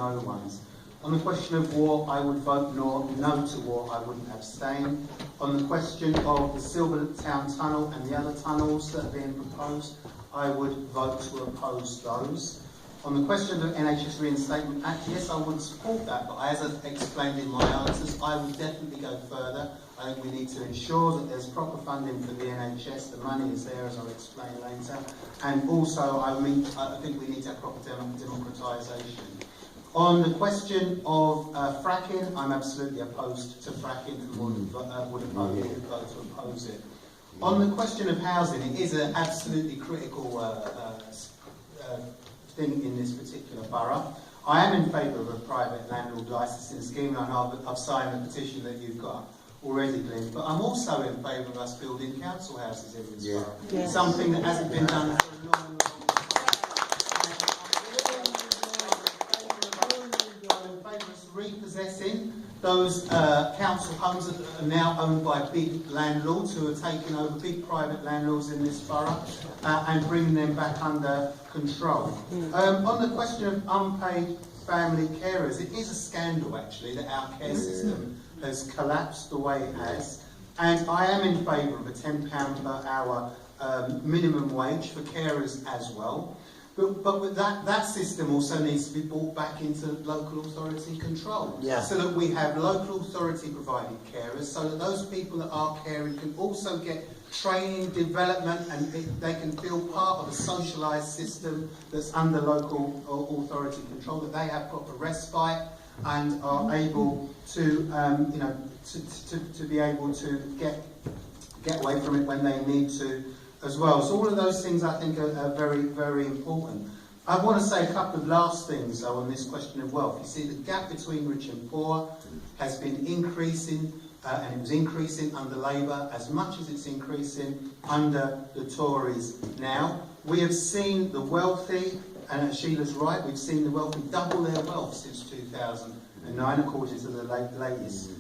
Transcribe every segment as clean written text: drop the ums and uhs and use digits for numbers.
no ones. On the question of war, I would vote no to war, I wouldn't abstain. On the question of the Silvertown Tunnel and the other tunnels that are being proposed, I would vote to oppose those. On the question of the NHS Reinstatement Act, yes, I would support that, but as I've explained in my answers, I would definitely go further. I think we need to ensure that there's proper funding for the NHS, the money is there, as I'll explain later, and also I think we need to have proper democratisation. On the question of fracking, I'm absolutely opposed to fracking and would vote to oppose it. On the question of housing, it is an absolutely critical thing in this particular borough. I am in favour of a private landlord licensing scheme, and I know I've signed the petition that you've got already, Glenn, but I'm also in favour of us building council houses in this borough. Yes. Something that hasn't been done for a long time. Repossessing those council homes that are now owned by big landlords who are taking over, big private landlords in this borough, and bringing them back under control. On the question of unpaid family carers, it is a scandal actually that our care system has collapsed the way it has, and I am in favour of a £10 per hour minimum wage for carers as well. But with that system also needs to be brought back into local authority control, so that we have local authority provided carers, so that those people that are caring can also get training, development, and they can feel part of a socialised system that's under local authority control, that they have proper respite and are able to, to be able to get away from it when they need to as well. So all of those things I think are very, very important. I want to say a couple of last things though on this question of wealth. You see the gap between rich and poor has been increasing, and it was increasing under Labour as much as it's increasing under the Tories now. We have seen the wealthy, and Sheila's right, we've seen the wealthy double their wealth since 2009 according to the latest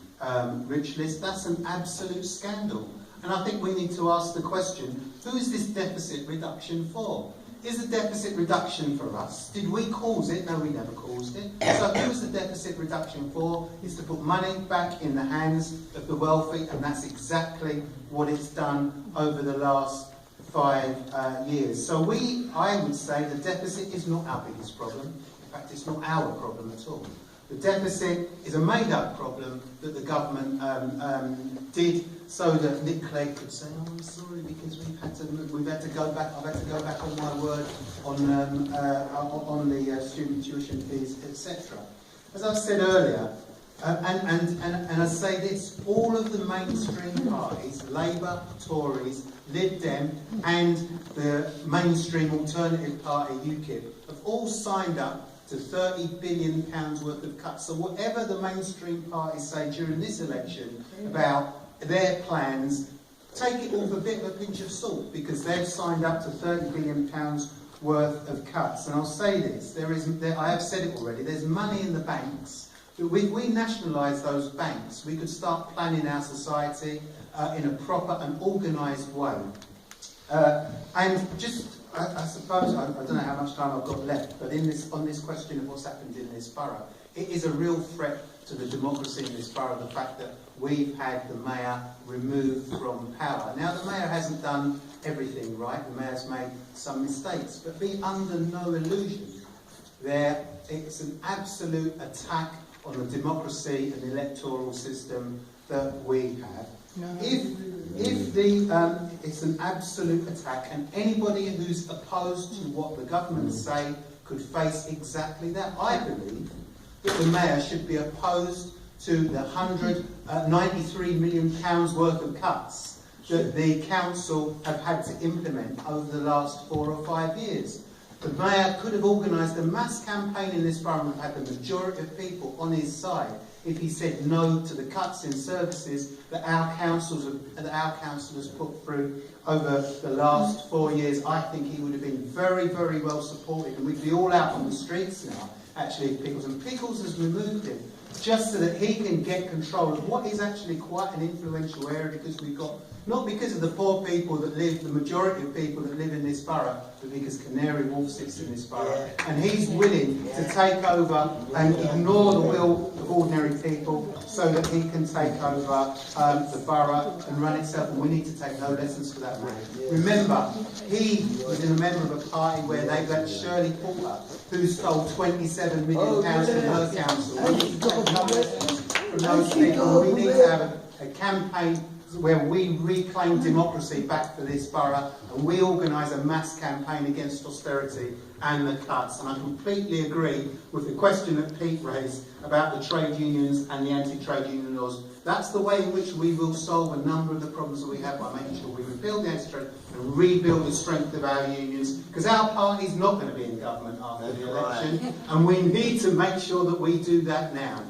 rich list. That's an absolute scandal. And I think we need to ask the question, who is this deficit reduction for? Is the deficit reduction for us? Did we cause it? No, we never caused it. So who is the deficit reduction for? It's to put money back in the hands of the wealthy, and that's exactly what it's done over the last 5 years. So I would say the deficit is not our biggest problem. In fact, it's not our problem at all. The deficit is a made-up problem that the government did so that Nick Clegg could say, "Oh, I'm sorry, because we've had to go back. I've had to go back on my word on the student tuition fees, etc." As I've said earlier, and I say this: all of the mainstream parties, Labour, Tories, Lib Dem, and the mainstream alternative party UKIP, have all signed up to £30 billion worth of cuts. So whatever the mainstream parties say during this election about their plans, take it all with a bit of a pinch of salt, because they've signed up to £30 billion worth of cuts. And I'll say this, I have said it already, there's money in the banks. But if we nationalise those banks, we could start planning our society in a proper and organised way. And just I suppose, I don't know how much time I've got left, but on this question of what's happened in this borough, it is a real threat to the democracy in this borough, the fact that we've had the mayor removed from power. Now, the mayor hasn't done everything right, the mayor's made some mistakes, but be under no illusion, it's an absolute attack on the democracy and the electoral system that we have. No. It's an absolute attack, and anybody who's opposed to what the government say could face exactly that. I believe that the mayor should be opposed to the £193 million worth of cuts that the council have had to implement over the last 4 or 5 years. The mayor could have organised a mass campaign in this borough and had the majority of people on his side if he said no to the cuts in services that our council has put through over the last 4 years. I think he would have been very, very well supported, and we'd be all out on the streets now, actually, if Pickles. And Pickles has removed him just so that he can get control of what is actually quite an influential area, because we've got, not because of the poor people that live, the majority of people that live in this borough, but because Canary Wharf sits in this borough. And he's willing to take over and ignore the will of ordinary people so that he can take over the borough and run itself. And we need to take no lessons for that man. Remember, he was a member of a party where they got Shirley Porter, who stole £27 million from her council. We need to take no lessons from those people. We need to have a campaign where we reclaim democracy back for this borough, and we organise a mass campaign against austerity and the cuts. And I completely agree with the question that Pete raised about the trade unions and the anti-trade union laws. That's the way in which we will solve a number of the problems that we have, by making sure we repeal the anti-trade and rebuild the strength of our unions, because our party's not going to be in government after the election, and we need to make sure that we do that now.